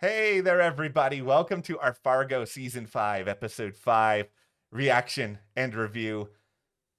Hey there, everybody. Welcome to our Fargo Season 5, Episode 5 reaction and review.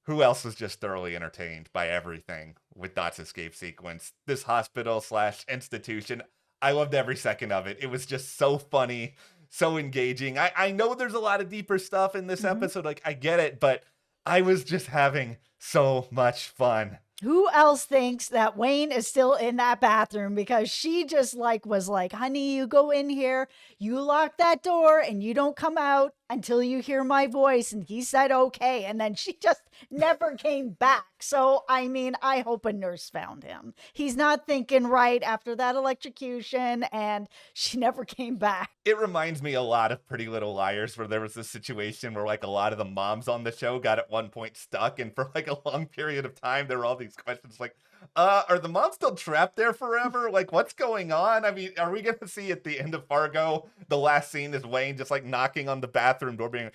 Who else was just thoroughly entertained by everything with Dot's escape sequence? This hospital slash institution, I loved every second of it. It was just so funny, so engaging. I know there's a lot of deeper stuff in this Mhm. episode. Like, I get it, but I was just having so much fun. Who else thinks that Wayne is still in that bathroom because she just was like, "Honey, you go in here, you lock that door and you don't come out until you hear my voice." And he said, "Okay." And then she just never came back. So, I mean, I hope a nurse found him. He's not thinking right after that electrocution and she never came back. It reminds me a lot of Pretty Little Liars, where there was this situation where like a lot of the moms on the show got at one point stuck, and for like a long period of time there were all these questions like, are the moms still trapped there forever? Like, what's going on? I mean, are we gonna see at the end of Fargo, the last scene is Wayne just like knocking on the bathroom door being,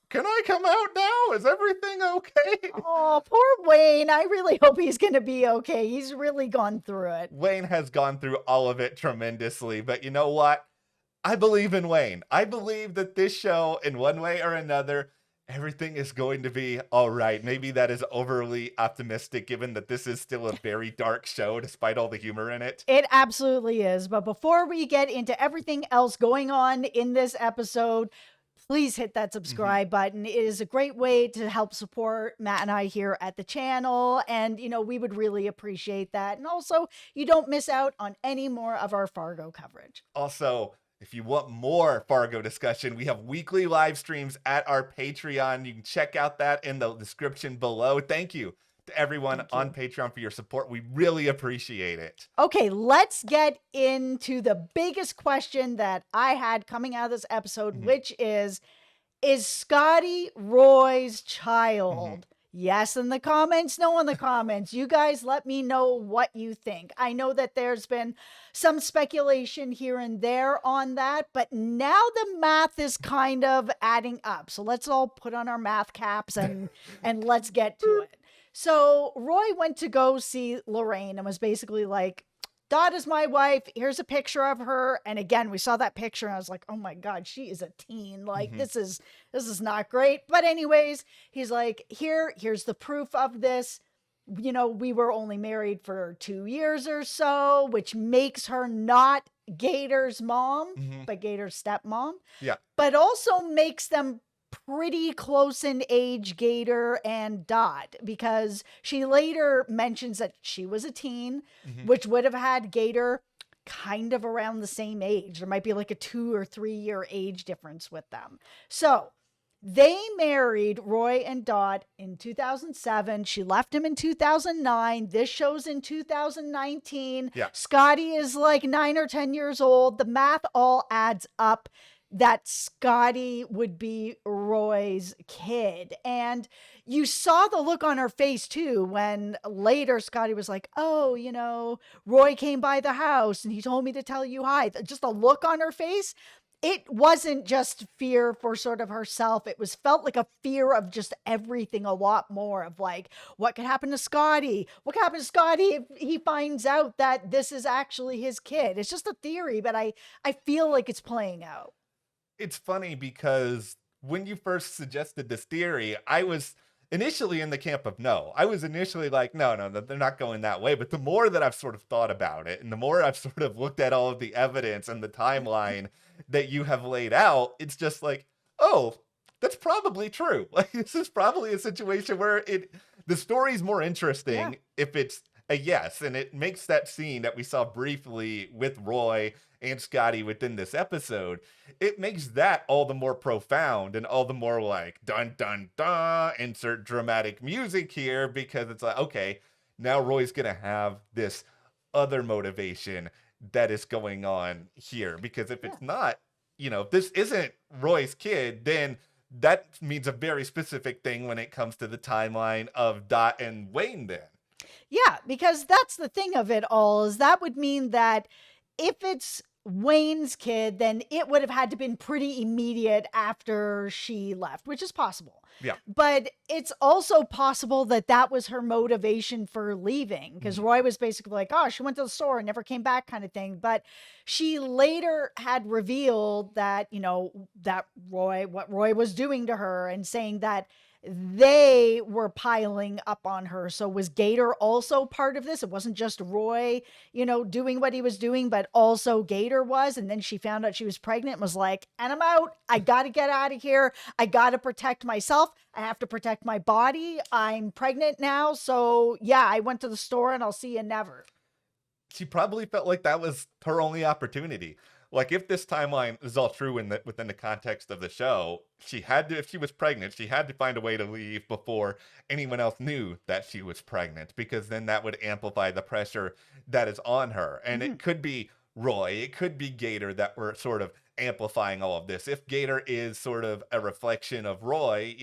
can I come out now? Is everything okay? Oh, poor Wayne. I really hope he's going to be okay. He's really gone through it. Wayne has gone through all of it tremendously, but you know what? I believe in Wayne. I believe that this show, in one way or another, everything is going to be all right. Maybe that is overly optimistic, given that this is still a very dark show, despite all the humor in it. It absolutely is. But before we get into everything else going on in this episode, please hit that Mhm. subscribe button. It is a great way to help support Matt and I here at the channel. And, we would really appreciate that. And also, you don't miss out on any more of our Fargo coverage. Also, if you want more Fargo discussion, we have weekly live streams at our Patreon. You can check out that in the description below. Thank you to everyone Thank on you. Patreon for your support. We really appreciate it. Okay, let's get into the biggest question that I had coming out of this episode, Mhm. which is Scotty Roy's Mhm. child? Yes, in the comments, no, in the comments. You guys let me know what you think. I know that there's been some speculation here and there on that, but now the math is kind of adding up. So let's all put on our math caps and let's get to it. So Roy went to go see Lorraine and was basically like, Dot is my wife. Here's a picture of her. And again, we saw that picture and I was like, oh my God, she is a teen. Like Mhm. this is not great. But anyways, he's like, here's the proof of this. We were only married for 2 years or so, which makes her not Gator's mom, Mhm. but Gator's stepmom, Yeah. but also makes them pretty close in age, Gator and Dot, because she later mentions that she was a teen, Mhm. which would have had Gator kind of around the same age. There might be like a 2 or 3 year age difference with them. So they married Roy and Dot in 2007. She left him in 2009. This show's in 2019. Yeah. Scotty is like 9 or 10 years old. The math all adds up that Scotty would be Roy's kid. And you saw the look on her face too when later Scotty was like, "Oh, Roy came by the house and he told me to tell you hi." Just a look on her face. It wasn't just fear for sort of herself. It was felt like a fear of just everything a lot more of like, what could happen to Scotty? What could happen to Scotty if he finds out that this is actually his kid? It's just a theory, but I feel like it's playing out. It's funny because when you first suggested this theory, I was initially in the camp of no. I was initially like, no, no, they're not going that way. But the more that I've sort of thought about it, and the more I've sort of looked at all of the evidence and the timeline that you have laid out, it's just like, oh, that's probably true. Like, this is probably a situation where the story's more Yeah. interesting if it's a yes, and it makes that scene that we saw briefly with Roy and Scotty within this episode, it makes that all the more profound and all the more like dun dun dun, insert dramatic music here, because it's like, okay, now Roy's gonna have this other motivation that is going on here, because if Yeah. it's not, if this isn't Roy's kid, then that means a very specific thing when it comes to the timeline of Dot and Wayne then. Yeah, because that's the thing of it all is that would mean that if it's Wayne's kid, then it would have had to been pretty immediate after she left, which is possible. Yeah. But it's also possible that that was her motivation for leaving, because Mhm. Roy was basically like, oh, she went to the store and never came back kind of thing. But she later had revealed that, that what Roy was doing to her, and saying that they were piling up on her. So was Gator also part of this? It wasn't just Roy, doing what he was doing, but also Gator was. And then she found out she was pregnant and was like, and I'm out. I got to get out of here. I got to protect myself. I have to protect my body. I'm pregnant now. So yeah, I went to the store and I'll see you never. She probably felt like that was her only opportunity. Like, if this timeline is all true within the context of the show, she had to, if she was pregnant, she had to find a way to leave before anyone else knew that she was pregnant, because then that would amplify the pressure that is on her. And Mm-hmm. it could be Roy, it could be Gator that were sort of amplifying all of this. If Gator is sort of a reflection of Roy,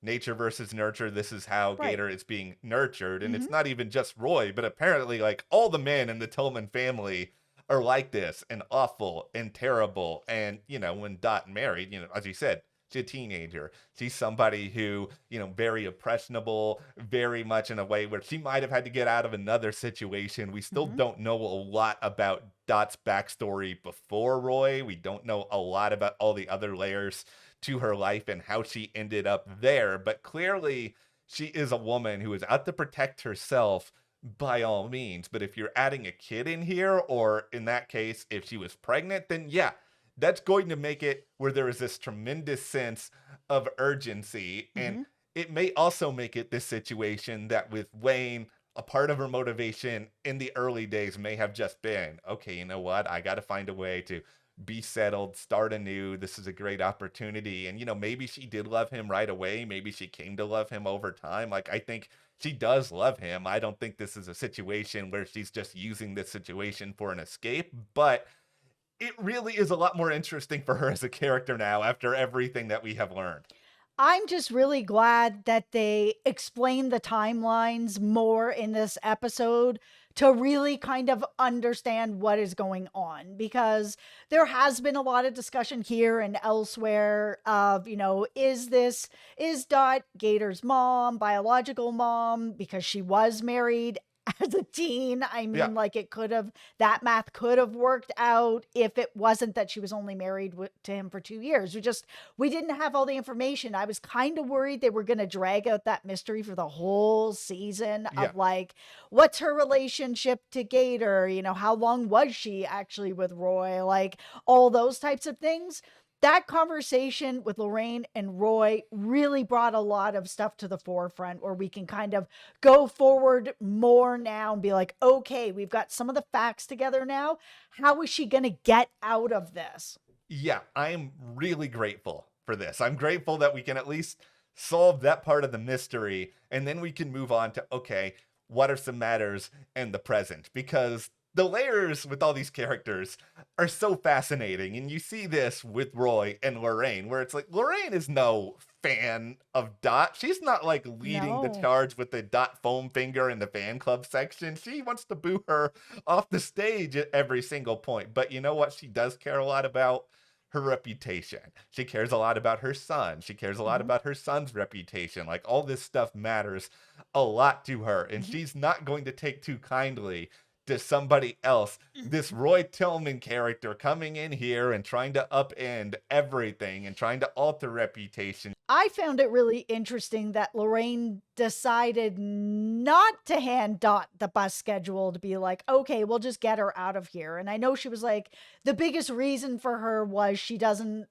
nature versus nurture, this is how Right. Gator is being nurtured. And Mm-hmm. it's not even just Roy, but apparently, like, all the men in the Tillman family are like this, and awful and terrible. And, when Dot married, as you said, she's a teenager. She's somebody who, very impressionable, very much in a way where she might have had to get out of another situation. We still Mm-hmm. don't know a lot about Dot's backstory before Roy. We don't know a lot about all the other layers to her life and how she ended up there. But clearly, she is a woman who is out to protect herself by all means. But if you're adding a kid in here, or in that case, if she was pregnant, then yeah, that's going to make it where there is this tremendous sense of urgency. And Mm-hmm. it may also make it this situation that with Wayne, a part of her motivation in the early days may have just been, okay, you know what? I got to find a way to be settled, start anew. This is a great opportunity. And, maybe she did love him right away. Maybe she came to love him over time. Like, I think she does love him. I don't think this is a situation where she's just using this situation for an escape, but it really is a lot more interesting for her as a character now after everything that we have learned. I'm just really glad that they explained the timelines more in this episode to really kind of understand what is going on, because there has been a lot of discussion here and elsewhere of, is Dot Gator's mom, biological mom, because she was married as a teen. I Yeah. mean, like, that math could have worked out if it wasn't that she was only married to him for 2 years. We didn't have all the information. I was kind of worried they were going to drag out that mystery for the whole season Yeah. of, like, what's her relationship to Gator? How long was she actually with Roy? Like, all those types of things. That conversation with Lorraine and Roy really brought a lot of stuff to the forefront, where we can kind of go forward more now and be like, okay, we've got some of the facts together now. How is she going to get out of this? Yeah, I'm really grateful for this. I'm grateful that we can at least solve that part of the mystery, and then we can move on to, okay, what are some matters in the present? Because the layers with all these characters are so fascinating. And you see this with Roy and Lorraine, where it's like Lorraine is no fan of Dot. She's not like leading the No. charge with the Dot foam finger in the fan club section. She wants to boo her off the stage at every single point. But you know what she does care a lot about? Her reputation. She cares a lot about her son. She cares a lot Hmm. about her son's reputation. Like, all this stuff matters a lot to her, and Hmm. she's not going to take too kindly to somebody else. This Roy Tillman character coming in here and trying to upend everything and trying to alter reputation. I found it really interesting that Lorraine decided not to hand Dot the bus schedule, to be like, okay, we'll just get her out of here. And I know she was like, the biggest reason for her was she doesn't,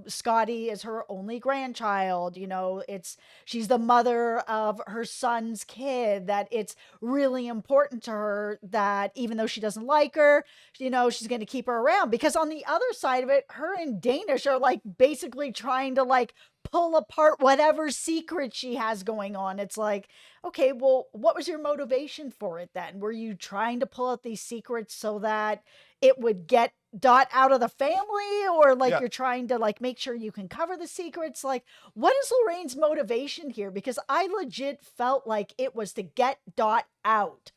Scotty is her only grandchild. She's the mother of her son's kid, that it's really important to her that even though she doesn't like her, she's going to keep her around. Because on the other side of it, her and Danish are like basically trying to like pull apart whatever secret she has going on. It's like, okay, well, what was your motivation for it then? Were you trying to pull out these secrets so that it would get Dot out of the family, or like Yeah, you're trying to like make sure you can cover the secrets? Like, what is Lorraine's motivation here? Because I legit felt like it was to get Dot out.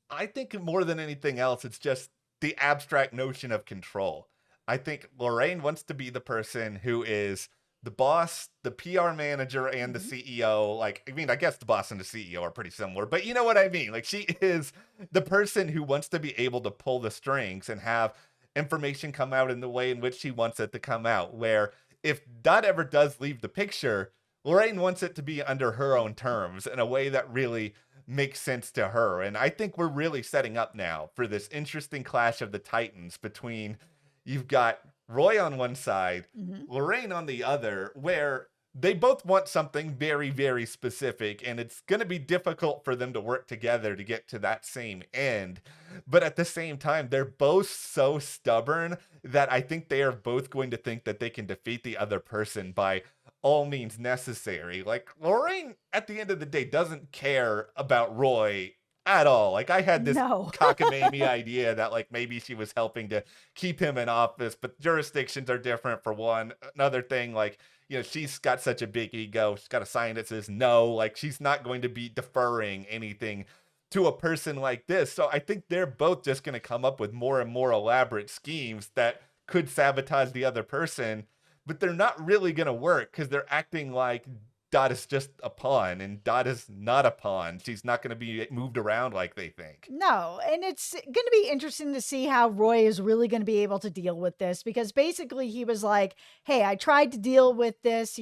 I think more than anything else, it's just the abstract notion of control. I think Lorraine wants to be the person who is the boss, the PR manager, and the Mhm. CEO. Like, I mean, I guess the boss and the CEO are pretty similar, but you know what I mean? Like, she is the person who wants to be able to pull the strings and have information come out in the way in which she wants it to come out. Where if Dot ever does leave the picture, Lorraine wants it to be under her own terms in a way that really makes sense to her. And I think we're really setting up now for this interesting clash of the Titans between you've got Roy on one side, Mhm. Lorraine on the other, where they both want something very, very specific, and it's going to be difficult for them to work together to get to that same end. But at the same time, they're both so stubborn that I think they are both going to think that they can defeat the other person by all means necessary. Like, Lorraine, at the end of the day, doesn't care about Roy at all. Like, I had this No. cockamamie idea that, like, maybe she was helping to keep him in office, but jurisdictions are different for one. Another thing, like, she's got such a big ego. She's got a sign that says no. Like, she's not going to be deferring anything to a person like this. So I think they're both just going to come up with more and more elaborate schemes that could sabotage the other person, but they're not really going to work because they're acting like Dot is just a pawn and Dot is not a pawn. She's not going to be moved around like they think. No, and it's going to be interesting to see how Roy is really going to be able to deal with this because basically he was like, "Hey, I tried to deal with this,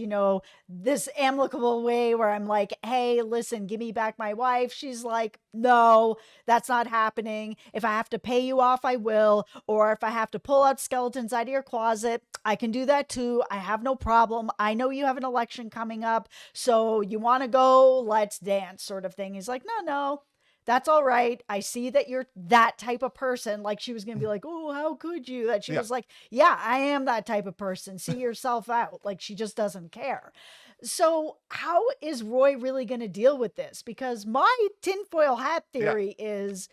this amicable way where I'm like, "Hey, listen, give me back my wife." She's like, "No, that's not happening. If I have to pay you off, I will, or if I have to pull out skeletons out of your closet, I can do that too. I have no problem. I know you have an election coming up, so you want to go, let's dance," sort of thing. He's like, "No, no. That's all right. I see that you're that type of person." Like she was going to be like, "Oh, how could you?" That she Yeah. was like, "Yeah, I am that type of person. See yourself out." Like she just doesn't care. So, how is Roy really going to deal with this? Because my tinfoil hat Yeah. theory is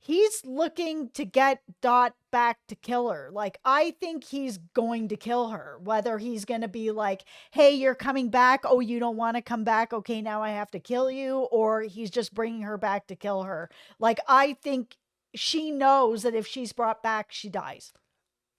he's looking to get Dot back to kill her. Like, I think he's going to kill her. Whether he's going to be like, "Hey, you're coming back. Oh, you don't want to come back. Okay, now I have to kill you." Or he's just bringing her back to kill her. Like, I think she knows that if she's brought back, she dies.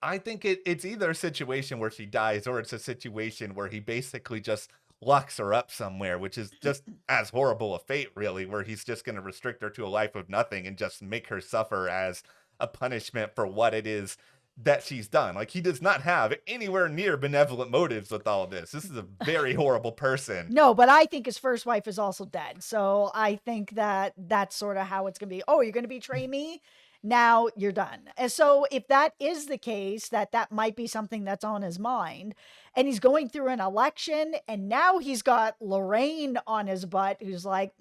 I think it's either a situation where she dies or it's a situation where he basically just locks her up somewhere, which is just as horrible a fate, really, where he's just going to restrict her to a life of nothing and just make her suffer as a punishment for what it is that she's done. Like, he does not have anywhere near benevolent motives with all of this. This is a very horrible person. No, but I think his first wife is also dead. So I think that that's sort of how it's going to be. "Oh, you're going to betray me? Now you're done." And so if that is the case, that might be something that's on his mind, and he's going through an election, and now he's got Lorraine on his butt, who's like,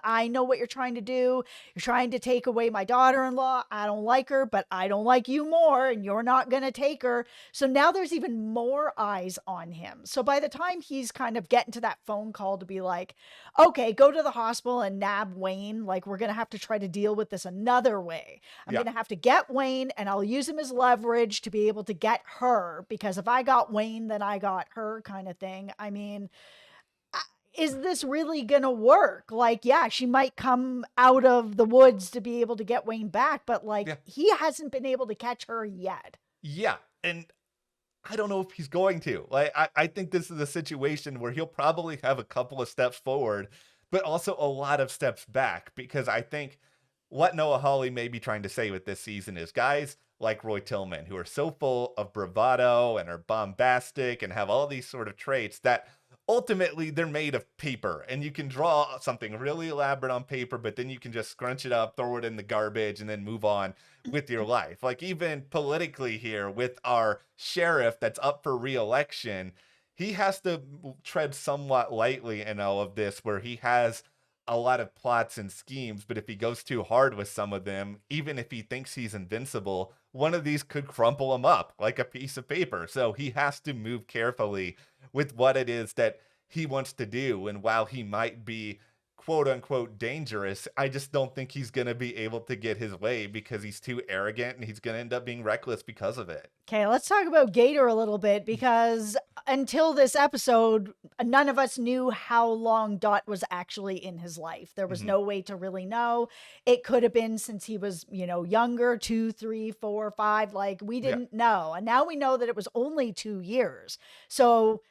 "I know what you're trying to do. You're trying to take away my daughter-in-law. I don't like her, but I don't like you more, and you're not going to take her." So now there's even more eyes on him. So by the time he's kind of getting to that phone call to be like, "Okay, go to the hospital and nab Wayne. Like, we're going to have to try to deal with this another way. I'm Yeah. going to have to get Wayne and I'll use him as leverage to be able to get her because if I got Wayne, then I got her," kind of thing. I mean, uh, is this really going to work? Like, yeah, she might come out of the woods to be able to get Wayne back, but like, Yeah. he hasn't been able to catch her yet. Yeah. And I don't know if he's going to. Like, I think this is a situation where he'll probably have a couple of steps forward, but also a lot of steps back. Because I think what Noah Hawley may be trying to say with this season is guys like Roy Tillman, who are so full of bravado and are bombastic and have all these sort of traits that ultimately they're made of paper. And you can draw something really elaborate on paper, but then you can just scrunch it up, throw it in the garbage, and then move on with your life. Like, even politically here with our sheriff that's up for re-election, he has to tread somewhat lightly in all of this, where he has a lot of plots and schemes, but if he goes too hard with some of them, even if he thinks he's invincible, one of these could crumple him up like a piece of paper. So he has to move carefully with what it is that he wants to do. And while he might be quote unquote dangerous. I just don't think he's going to be able to get his way because he's too arrogant and he's going to end up being reckless because of it. Okay, let's talk about Gator a little bit because until this episode, none of us knew how long Dot was actually in his life. There was Mhm. no way to really know. It could have been since he was, younger, 2, 3, 4, 5. Like, we Yeah. didn't know. And now we know that it was only 2 years. So,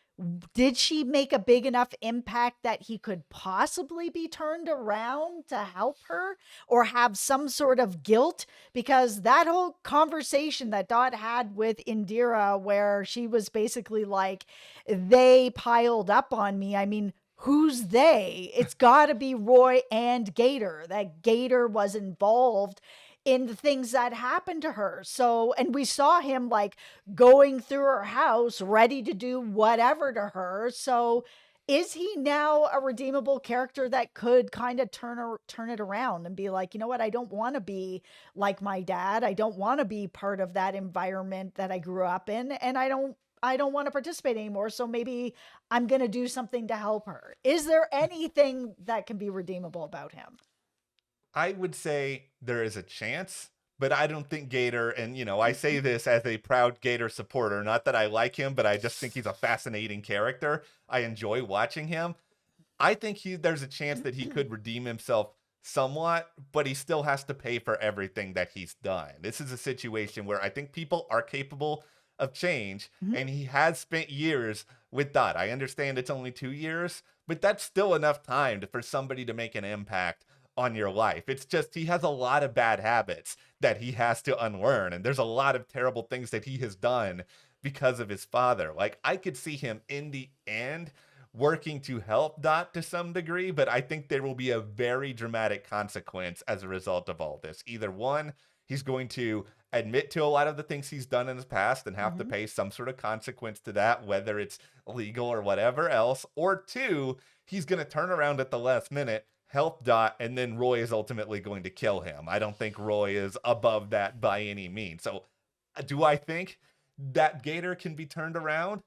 did she make a big enough impact that he could possibly be turned around to help her or have some sort of guilt? Because that whole conversation that Dot had with Indira, where she was basically like, they piled up on me. I mean, who's they? It's got to be Roy and Gator, that Gator was involved in the things that happened to her. So, and we saw him like going through her house, ready to do whatever to her. So, is he now a redeemable character that could kind of turn it around and be like, you know what, I don't want to be like my dad. I don't want to be part of that environment that I grew up in, and I don't want to participate anymore. So maybe I'm going to do something to help her. Is there anything that can be redeemable about him? I would say there is a chance, but I don't think Gator, and I say this as a proud Gator supporter, not that I like him, but I just think he's a fascinating character. I enjoy watching him. I think there's a chance that he could redeem himself somewhat, but he still has to pay for everything that he's done. This is a situation where I think people are capable of change, Mhm. and he has spent years with Dot. I understand it's only 2 years, but that's still enough time for somebody to make an impact on your life. It's just he has a lot of bad habits that he has to unlearn, and there's a lot of terrible things that he has done because of his father. Like, I could see him in the end working to help Dot to some degree, but I think there will be a very dramatic consequence as a result of all this. Either one, he's going to admit to a lot of the things he's done in his past and have to Mhm. pay some sort of consequence to that, whether it's legal or whatever else, or two, he's going to turn around at the last minute, help Dot, and then Roy is ultimately going to kill him. I don't think Roy is above that by any means. So, do I think that Gator can be turned around?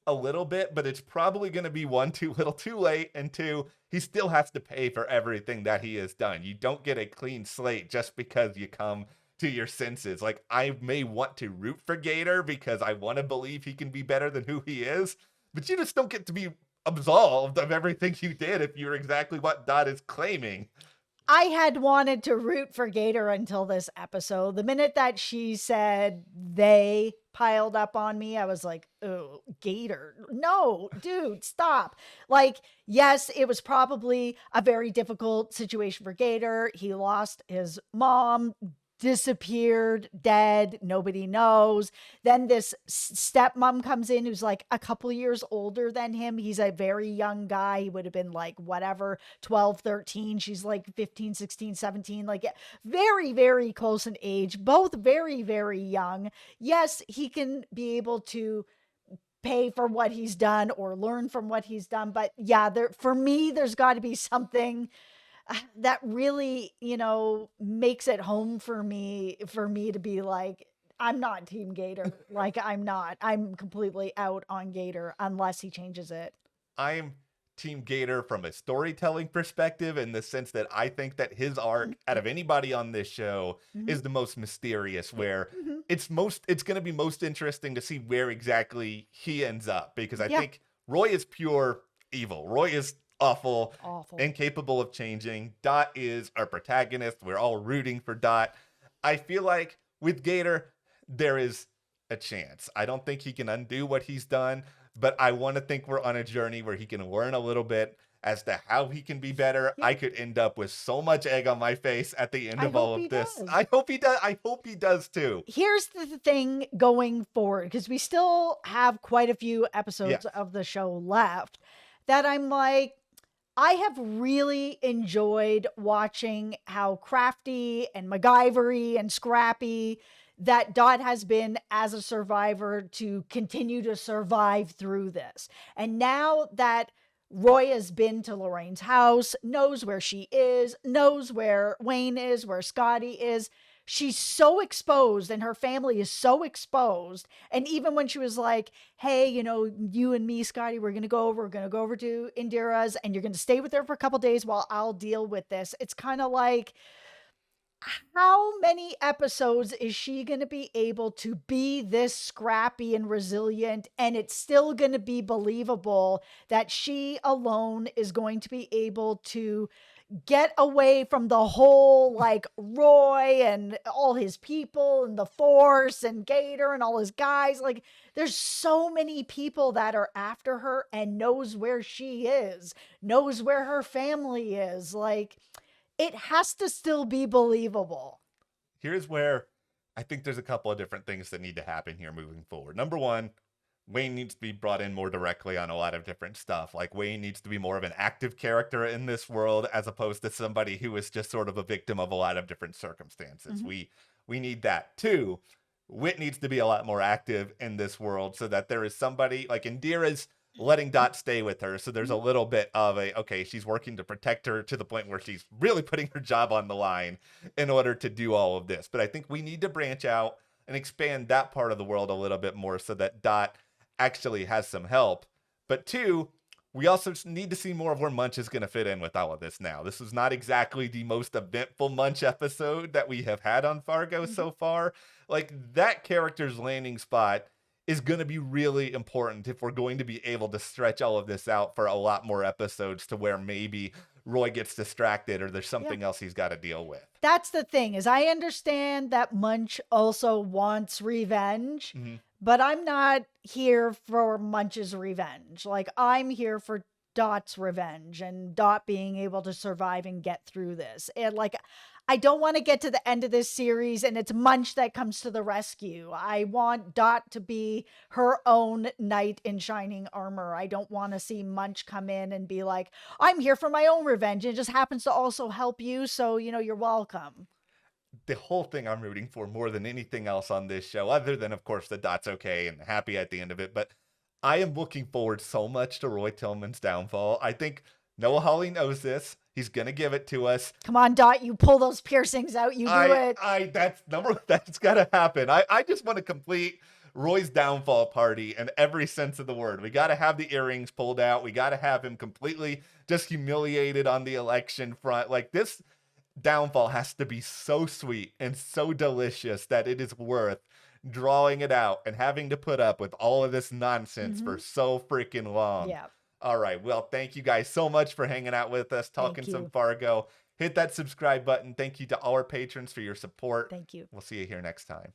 A little bit, but it's probably going to be one, too little too late, and two, he still has to pay for everything that he has done. You don't get a clean slate just because you come to your senses. Like, I may want to root for Gator because I want to believe he can be better than who he is, but you just don't get to be absolved of everything you did if you're exactly what Dot is claiming. I had wanted to root for Gator until this episode. The minute that she said they piled up on me, I was like, oh, Gator. No, dude, stop. Like, yes, it was probably a very difficult situation for Gator. He lost his mom, disappeared, dead, nobody knows. Then this stepmom comes in who's like a couple years older than him. He's a very young guy. He would have been like whatever, 12, 13. She's like 15, 16, 17, like very, very close in age, both very, very young. Yes, he can be able to pay for what he's done or learn from what he's done, but yeah, there for me there's got to be something that really, makes it home for me to be like, I'm not Team Gator. Like, I'm not. I'm completely out on Gator unless he changes it. I'm Team Gator from a storytelling perspective in the sense that I think that his arc, out of anybody on this show, Mhm. is the most mysterious, where Mhm. it's going to be most interesting to see where exactly he ends up, because I Yeah, think Roy is pure evil. Roy is awful, awful. incapable of changing. Dot is our protagonist. We're all rooting for Dot. I feel like with Gator, there is a chance. I don't think he can undo what he's done, but I want to think we're on a journey where he can learn a little bit as to how he can be better. Yeah, I could end up with so much egg on my face at the end I of all hope of he this. does. I hope he does. I hope he does too. Here's the thing going forward, because we still have quite a few Yes. episodes of the show left, that I'm like, I have really enjoyed watching how crafty and MacGyvery and scrappy that Dot has been as a survivor to continue to survive through this. And now that Roy has been to Lorraine's house, knows where she is, knows where Wayne is, where Scotty is, she's so exposed and her family is so exposed. And even when she was like, hey, you and me, Scotty, we're going to go over to Indira's and you're going to stay with her for a couple days while I'll deal with this. It's kind of like, how many episodes is she going to be able to be this scrappy and resilient, and it's still going to be believable that she alone is going to be able to get away from the whole, like, Roy and all his people and the Force and Gator and all his guys? Like, there's so many people that are after her and knows where she is, knows where her family is. Like, it has to still be believable. Here's where I think there's a couple of different things that need to happen here moving forward. Number one, Wayne needs to be brought in more directly on a lot of different stuff. Like, Wayne needs to be more of an active character in this world as opposed to somebody who is just sort of a victim of a lot of different circumstances. We need that. Two, Wit needs to be a lot more active in this world so that there is somebody like Indira's letting Dot stay with her. So there's a little bit of okay, she's working to protect her to the point where she's really putting her job on the line in order to do all of this. But I think we need to branch out and expand that part of the world a little bit more so that Dot actually has some help. But two, we also need to see more of where Munch is going to fit in with all of this now. This is not exactly the most eventful Munch episode that we have had on Fargo so far. Like, that character's landing spot is going to be really important if we're going to be able to stretch all of this out for a lot more episodes to where maybe Roy gets distracted or there's something else he's got to deal with. That's the thing, is I understand that Munch also wants revenge, but I'm not here for Munch's revenge. Like, I'm here for Dot's revenge and Dot being able to survive and get through this. And like, I don't want to get to the end of this series and it's Munch that comes to the rescue. I want Dot to be her own knight in shining armor. I don't want to see Munch come in and be like, I'm here for my own revenge. It just happens to also help you. So, you're welcome. The whole thing I'm rooting for more than anything else on this show, other than, of course, the Dot's okay and happy at the end of it. But I am looking forward so much to Roy Tillman's downfall. I think Noah Hawley knows this. He's going to give it to us. Come on, Dot, you pull those piercings out. You do it. That's got to happen. I just want to complete Roy's downfall party in every sense of the word. We got to have the earrings pulled out. We got to have him completely just humiliated on the election front. Like, this downfall has to be so sweet and so delicious that it is worth drawing it out and having to put up with all of this nonsense for so freaking long. Yeah. All right. Well, thank you guys so much for hanging out with us, talking some Fargo. Hit that subscribe button. Thank you to all our patrons for your support. Thank you. We'll see you here next time.